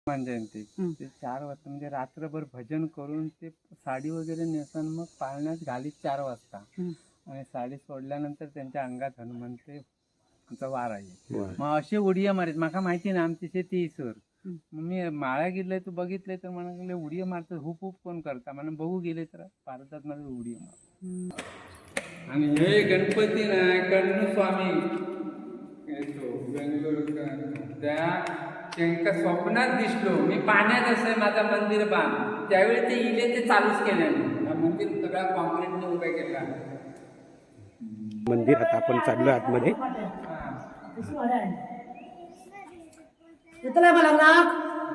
हनुमान जयंती ते 4 वाजता म्हणजे रात्रभर भजन करून ते साडी वगैरे नेसून मग पाळण्यात घालीत 4 वाजता आणि साडी सोडल्यानंतर त्यांच्या अंगात हनुमंताचा वार आहे. मग असे उडीया मारीत माका माहिती ना आमची शेती इसर मग मी माळा गेले तू बघितले तर म्हणा गेले उडीया मारतात हुप हुप कोण करता म्हणा बघू गेले तर भारतात मध्ये उडीया मार आणि हे गणपती ना कण्णू स्वामी बेंगलोर त्या त्यांच्या स्वप्नात दिसलो मी पाण्यात असं माझा मंदिर बांध त्यावेळी ते इले ते चालूच केल्याने मंदिर सगळा कॉन्क्रीटने उभे केला. मंदिर आता आपण चाललो आतमध्ये.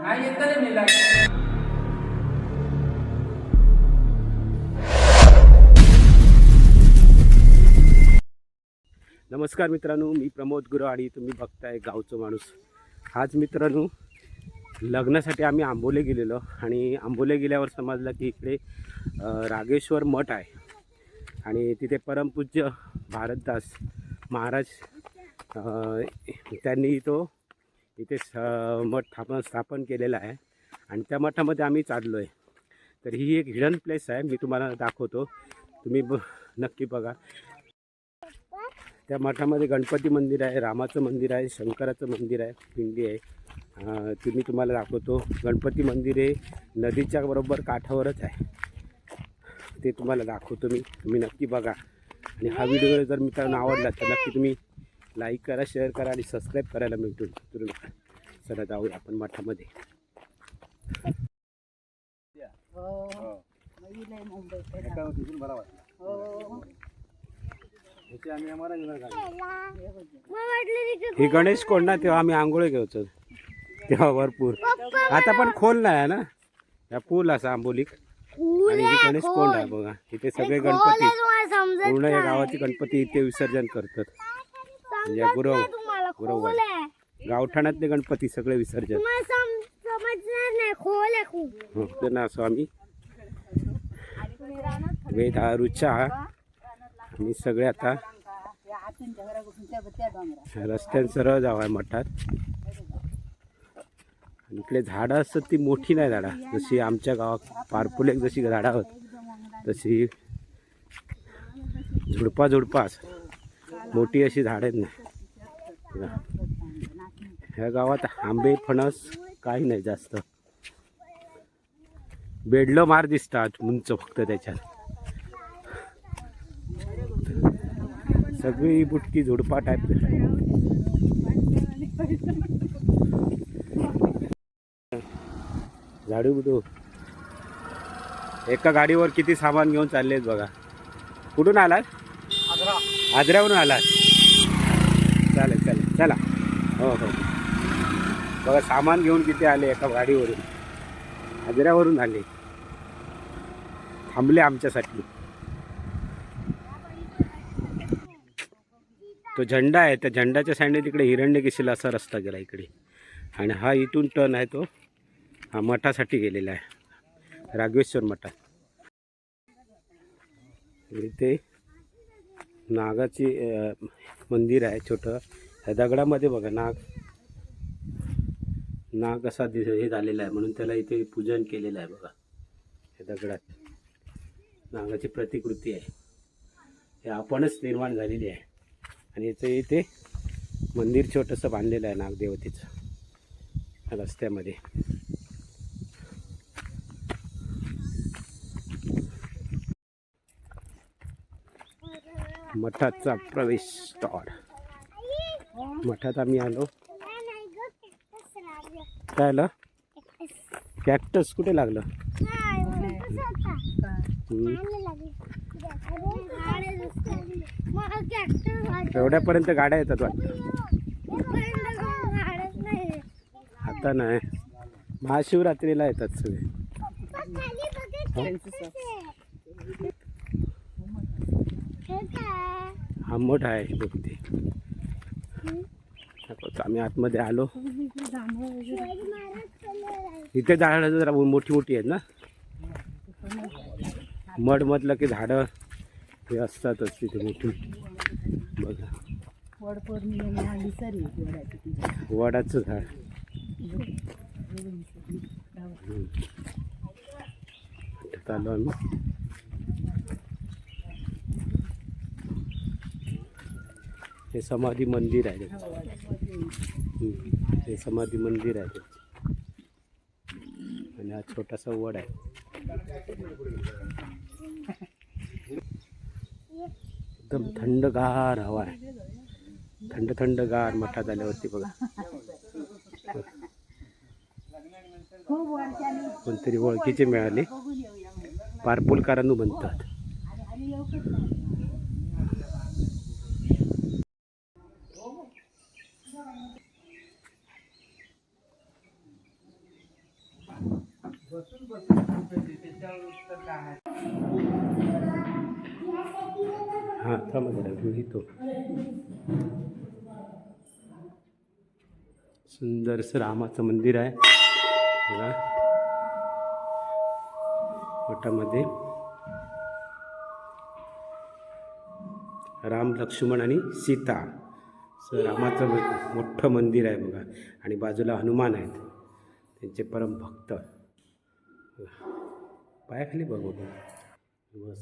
नाही येत रे मेला. नमस्कार मित्रांनो, मी प्रमोद गुरु आणि तुम्ही बघताय गावचं माणूस. आज मित्रांनो लग्नासाठी आम्ही आंबोले गेलेलो आणि आंबोले गेल्यावर समजलं की इकडे रागेश्वर मठ आहे आणि तिथे परमपूज्य भारतदास महाराज त्यांनी तो इथे मठ स्थापन केलेला आहे आणि त्या मठामध्ये आम्ही चाललो आहे. तर ही एक हिडन प्लेस आहे, मी तुम्हाला दाखवतो, तुम्ही नक्की बघा. त्या मठामध्ये गणपती मंदिर आहे, रामाचं मंदिर आहे, शंकराचं मंदिर आहे, पिंडी आहे. ते मी तुम्हाला दाखवतो. गणपती मंदिर हे नदीच्या बरोबर काठावरच आहे, ते तुम्हाला दाखवतो मी, तुम्ही नक्की बघा. आणि हा व्हिडिओ जर मित्रांनो आवडला तर नक्की तुम्ही लाईक करा, शेअर करा आणि सबस्क्राईब करायला मिळतो. चला जाऊया आपण मठामध्ये. ही गणेश कोंड ना, तेव्हा आम्ही आंघोळ घ्यायचो तेव्हा भरपूर. आता पण खोल नाही आहे ना, या पूल असा आंबोलीक. आणि ही गणेश कोंड आहे बघा, इथे सगळे गणपती पूर्ण या गावाचे गणपती इथे विसर्जन करतात. म्हणजे गुरव गावठाणातले गणपती सगळे विसर्जन हो ना. स्वामी वेद रुचा आणि सगळे आता रस्त्यान सरळ जावं मठात. इकडे झाडं असतात ती मोठी नाही झाडं, जशी आमच्या गावात पारपुलेक जशी झाडं आहोत तशी झुडपा मोठी अशी झाडं आहेत ना. ह्या गावात आंबे फणस काही नाही जास्त, बेडलं मार दिसतात उंच फक्त. त्याच्यात सगळी बुटकी झुडपा टाईप. झाडू बुडू एका गाडीवर किती सामान घेऊन चाललेत बघा. कुठून आलात? आजऱ्यावरून आलात? चालेल चालेल चला. हो हो बघा सामान घेऊन किती आले एका गाडीवरून. आजऱ्यावरून आले, थांबले आमच्यासाठी. तो झेंडा आहे, त्या झेंड्याच्या साईडने तिकडे हिरण्यकेशीला असा रस्ता गेला इकडे. आणि हा इथून टर्न आहे, तो हा मठासाठी गेलेला आहे, राघवेश्वर मठात. इथे नागाची मंदिर आहे छोटं. ह्या दगडामध्ये बघा नाग असा हे झालेला आहे, म्हणून त्याला इथे पूजन केलेलं आहे बघा. ह्या दगडात नागाची प्रतिकृती आहे, हे आपणच निर्माण झालेली आहे. आणि याचं इथे मंदिर छोटंसं बांधलेलं आहे नागदेवतेचं रस्त्यामध्ये. मठाचा प्रवेश द्वार. मठात आम्ही आलो. काय आलं? कॅक्टस कुठे लागलं? एवढ्यापर्यंत गाड्या येतात वाटतं. आता नाही, महाशिवरात्रीला येतात सगळे. हा मोठा आहे बघते. आम्ही आतमध्ये आलो. इथे झाडं जरा मोठी मोठी आहेत ना, मड मधलं की झाडं हे असतातच तिथे मोठी बघा. वडाचं झाड आता आलो आम्ही. हे समाधी मंदिर आहे. हे समाधी मंदिर आहे आणि हा छोटासा वड आहे. एकदम थंडगार हवा आहे. थंडगार मठात आल्यावरती बघा. कोणतरी ओळखीचे मिळाले. पारपोलकारांनो म्हणतात. हा थांबा जरा लिहितो. सुंदरसं रामाचं मंदिर आहे बघा. मठामध्ये राम, लक्ष्मण आणि सीता असं रामाचं मोठं मंदिर आहे बघा. आणि बाजूला हनुमान आहेत, त्यांचे परम भक्त. पायाखाली बघ बघा बस.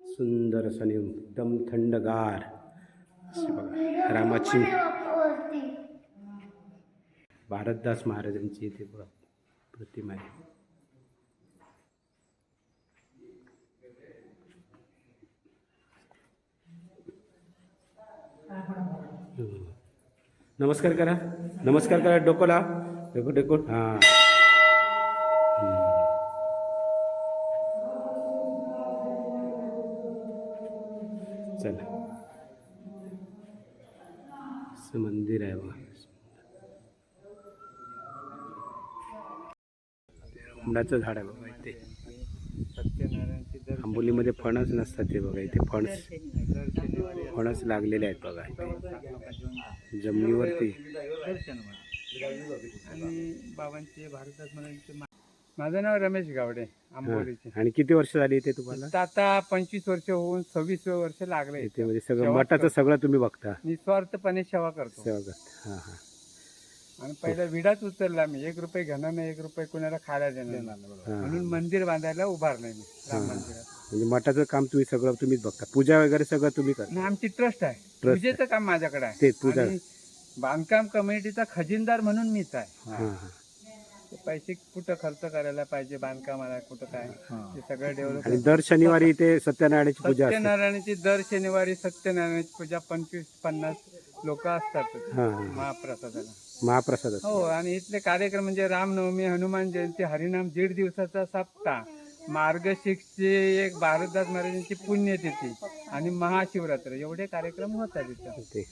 सुंदर असं आणि एकदम थंडगार अशी बघा रामाची भारतदास महाराजांची इथे बघा प्रतिमा आहे. नमस्कार करा. नमस्कार करा. डोकोला डोको हां. चला असं मंदिर आहे बघा. आंब्याचं झाड आहे बघा इथे. सत्यनारायणची दर आंबोलीमध्ये फणस नसतात ते बघा. इथे फणस लागलेले आहेत बघा इथे जमिनीवरती. आणि बाबांचे भारतदास महाराजांचे. माझं नाव रमेश गावडे, आंबोलीचे. आणि किती वर्ष झाली इथे तुम्हाला? आता 25 वर्ष होऊन 26 वर्ष लागले. इथे म्हणजे सगळं मठाचं सगळं तुम्ही बघता? निस्वार्थपणे सेवा करतो. सेवा करता. हां हां. आणि पहिला विडाच उचलला मी. 1 रुपये घेणार नाही, 1 रुपये कुणाला खायला देणार नाही, म्हणून मंदिर बांधायला उभारलंय मी राम मंदिरात. म्हणजे मठाचं काम तुम्ही सगळं तुम्हीच बघता? पूजा वगैरे सगळं तुम्ही करता? नाही, आमची ट्रस्ट आहे. पूजेचं काम माझ्याकडे आहे. ते पूजा. आणि बांधकाम कमिटीचा खजिनदार म्हणून मीच आहे. हां हां. पैसे कुठं खर्च करायला पाहिजे बांधकामाला, कुठं काय, ते सगळं डेव्हलप. आणि दर शनिवारी इथे सत्यनारायणाची पूजा असते? सत्यनारायणाची दर शनिवारी सत्यनारायणाची पूजा 25-50 लोक असतात महाप्रसादाला. महाप्रसाद असतो. हो. आणि इथले कार्यक्रम म्हणजे रामनवमी, हनुमान जयंती, हरिनाम, 1.5 दिवसाचा सप्ताह, मार्गशीर्षची एक भारतदास महाराजांची पुण्यतिथी आणि महाशिवरात्र, एवढे कार्यक्रम होतात इथे.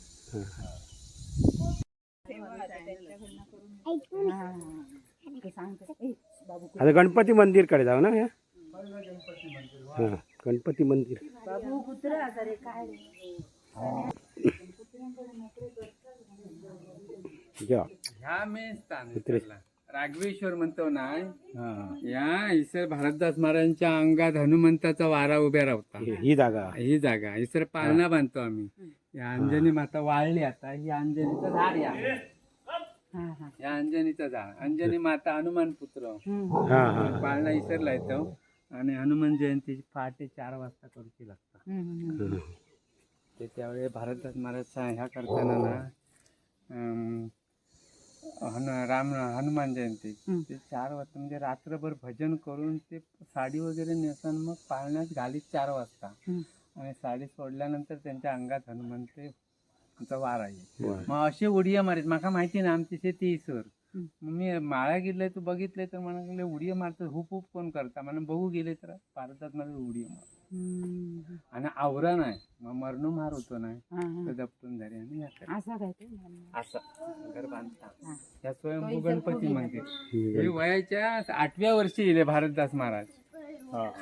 आता गणपती मंदिरकडे जाऊ ना. हां गणपती मंदिर. ह्या मेन स्थान राघवेश्वर म्हणतो ना. या इसर भारतदास महाराजांच्या अंगात हनुमंताचा वारा उभ्या राहता. ही जागा इसर पालना बांधतो आम्ही. या अंजनी माता वाळली. आता ही अंजनीचं झाड. या अंजनीचं झाड. अंजनी माता हनुमान पुत्र. पालना इसरला येतो. आणि हनुमान जयंती पहाटे 4 वाजता करूची लागतात. ते त्यावेळी भारतदास महाराजचा ह्या करताना ना हनुमान जयंती ते 4 वाजता म्हणजे रात्रभर भजन करून ते साडी वगैरे नेसून मग पाळण्यात घालीत 4 वाजता. आणि साडी सोडल्यानंतर त्यांच्या अंगात हनुमंताचा वार आहे. मग असे उडिया मारीत. माका माहिती ना आमची शेती इसर. मी माळा गेले तू बघितले तर मला गेले उडिया मारतात. हुप हुप कोण करता मला बघू गेले तर भारतात मला उडिया मार. आणि आवरा नाही मग मरणू मार होतो नाही तर दपटून झाले. आणि असं घर बांधता. या स्वयंभू गणपती मंदिर हे वयाच्या 8व्या वर्षी येले भारतदास महाराज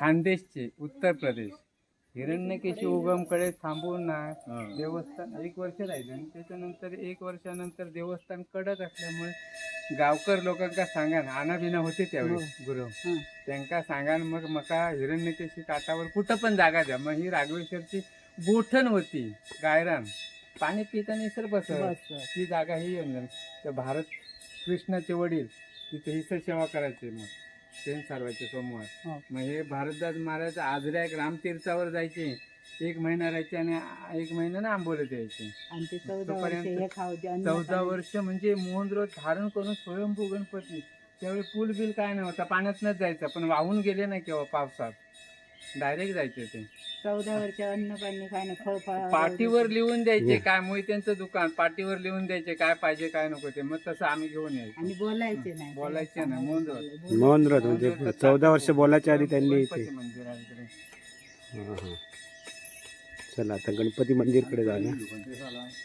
खानदेशचे, उत्तर प्रदेश. हिरण्यकेशी उगमकडे थांबून ना देवस्थान 1 वर्ष राहिले. आणि त्याच्यानंतर 1 वर्षानंतर देवस्थान कडक असल्यामुळे गावकर लोकांका सांगान आणाबिना होते त्यावेळेस गुरु त्यांका सांगान मग मका हिरण्यकेशी काठावर कुठं पण जागा द्या. मग ही राघवेश्वरची गोठण होती गायरान, पाणी पिताना सर बस ती जागा ही येऊन तर भारत कृष्णाचे वडील तिथे ही सर सेवा करायचे, मग ते सर्वांचे सोमवार. मग हे भारतदास महाराज आजऱ्या रामतीर्थावर जायचे, 1 महिना राहायचे आणि 1 महिन्यानं आंबोलीत यायचे. आणि ते 14 वर्ष म्हणजे मोहनजोत धारण करून स्वयंभू गणपती. त्यावेळी पूल बिल काय नव्हता, पाण्यातनंच जायचं, पण वाहून गेले नाही केव्हा पावसात, डायरेक्ट जायचे ते. 14 वर्ष अन्न पाणी काय ना फळ पाठीवर लिहून द्यायचे काय मोहित्यांचं दुकान, पाठीवर लिहून द्यायचे काय पाहिजे काय नको ते, मग तसं आम्ही घेऊन यायचो. आणि बोलायचे नाही, बोलायचे नाही. मोहनजोत म्हणजे 14 वर्ष बोलायच्या आधी त्यांनी गणपती मंदिर आहे इकडे. हां हां. चला आता गणपती मंदिरकडे जाऊया.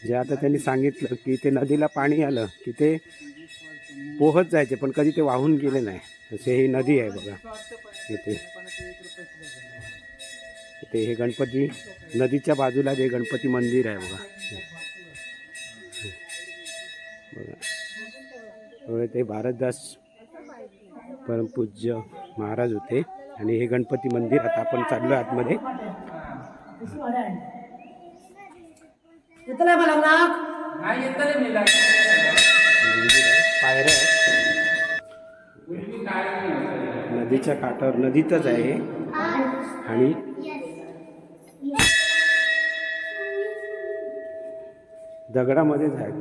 जे आता त्यांनी सांगितलं की ते नदीला पाणी आलं की ते पोहत जायचे, पण कधी ते वाहून गेले नाही. असे ही नदी आहे बघा इथे. इथे हे गणपती नदीच्या बाजूला जे गणपती मंदिर आहे बघा बघा. एवढे ते भारतदास परमपूज्य महाराज होते आणि हे गणपती मंदिर. आता आपण चाललो आतमध्ये. पायऱ्या नदीच्या काठावर, नदीतच आहे आणि दगडामध्येच आहे.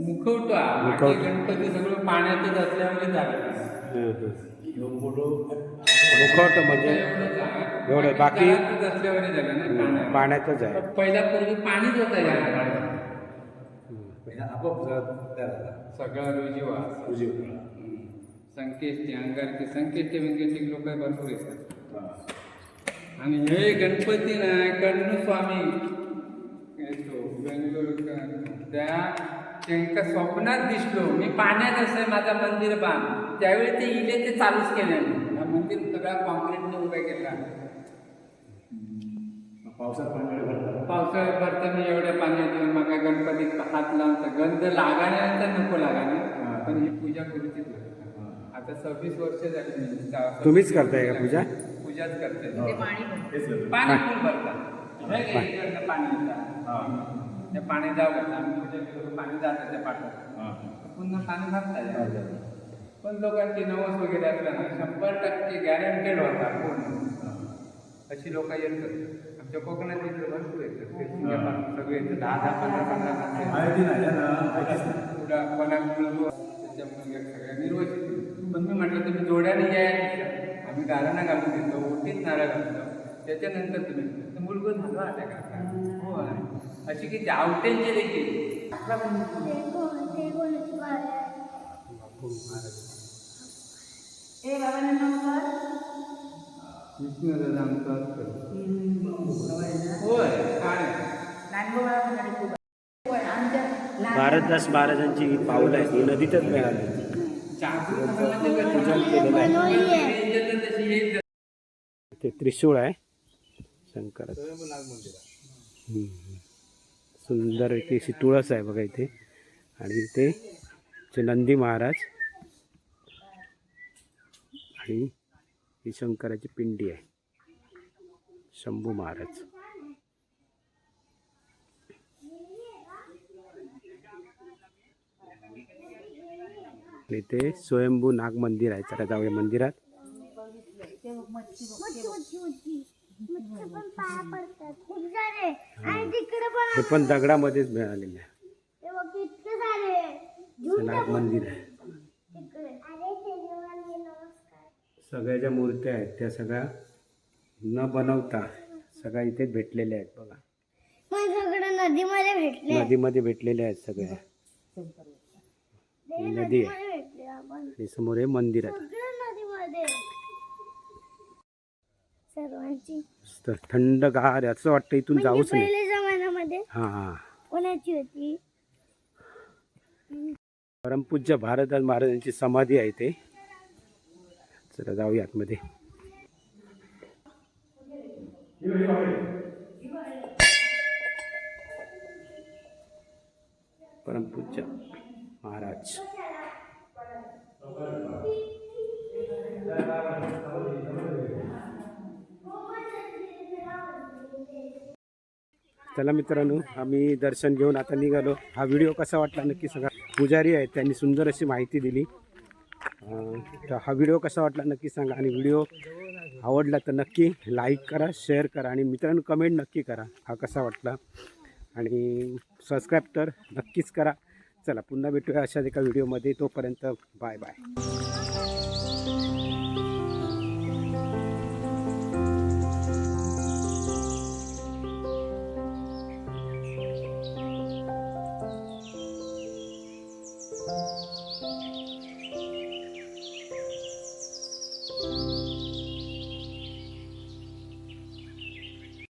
मुखवटा मुखवटा. गणपती सगळं पाण्यातच असल्यामुळे झालं. मुखवटा म्हणजे एवढं, बाकी असल्यावर झालं ना. पाण्यातच आहे. पहिला पूर्वी पाणीच होतं या सगळं रुजीवा संकेष्टी अंगारकी संकेष्टी बिंकेष्टी लोक भरपूर येतात. आणि हे गणपती ना कण्णू स्वामी येतो बेंगलोर, त्यांच्या स्वप्नात दिसलो मी पाण्यात असं माझा मंदिर बांध. त्यावेळी ते इले ते चालूच केले. मंदिर सगळा कॉन्क्रीटने उभा केला. पावसाळ्यात भरताना एवढ्या पाण्यात येऊन मग गणपतीत हात लावता गंध लागायनंतर नको लागाने, पण ही पूजा करूचीच लागते. आता 26 वर्ष झाली. तुम्हीच करताय का पूजा? पूजाच करते. पाणी फुल भरतात, पाणी येतात, त्या पाणी जावं आम्ही पूजा केलं पाणी जातं त्या पाठात, पुन्हा पाणी भरतात. पण लोकांची नवस वगैरे असल्या ना 100% गॅरंटेड होता पूर्ण. अशी लोक येतात आमच्या कोकणात इकडे भरपूर येतात. सगळे येतात 10-15 त्याच्यामुळे सगळ्या निर्वचित. पण मी म्हटलं तुम्ही जोड्याने यायला, आम्ही गाराणा घालून घेतो, ओटीत नारळ घालतो, त्याच्यानंतर तुम्ही मूलभूत झालं आता का हो. अशी की आवटेंचे देखील विष्णू दादा आमचा होय काय भारतदास महाराजांची पाऊल आहे ही नदीतच मिळाली. पूजन केलेलं आहे. ते त्रिशूळ आहे शंकराचं. सुंदर इथे अशी तुळस आहे बघा इथे. आणि इथे नंदी महाराज आणि ही शंकराची पिंडी आहे, शंभू महाराज. इथे स्वयंभू नाग मंदिर आहे. चला जाऊया मंदिरात. हे पण दगडामध्येच मिळालेले आहे. नाग मंदिर आहे. सगळ्या ज्या मूर्त्या आहेत त्या सगळ्या न बनवता सगळ्या इथे भेटलेल्या आहेत बघा. नदीमध्ये भेटलेल्या आहेत सगळ्या. नदी आहे आणि समोर हे मंदिर आहे. थंडगार असं वाटतं इथून जाऊच नाही. हा हा. परमपूज्य भारतदास महाराजांची समाधी आहे इथे. चला जाऊया आतमध्ये. परमपूज्य महाराज. चला मित्रांनो, आम्ही दर्शन घेऊन आता निघालो. हा व्हिडिओ कसा वाटला नक्की सांगा. पुजारी आहेत, त्यांनी सुंदर अशी माहिती दिली. तर हा व्हिडिओ कसा वाटला नक्की सांगा. आणि व्हिडिओ आवडला तर नक्की लाईक करा, शेअर करा आणि मित्रांनो कमेंट नक्की करा हा कसा वाटला. आणि सबस्क्राईब तर नक्कीच करा. चला पुन्हा भेटूया अशाच एका व्हिडिओमध्ये. तोपर्यंत बाय बाय.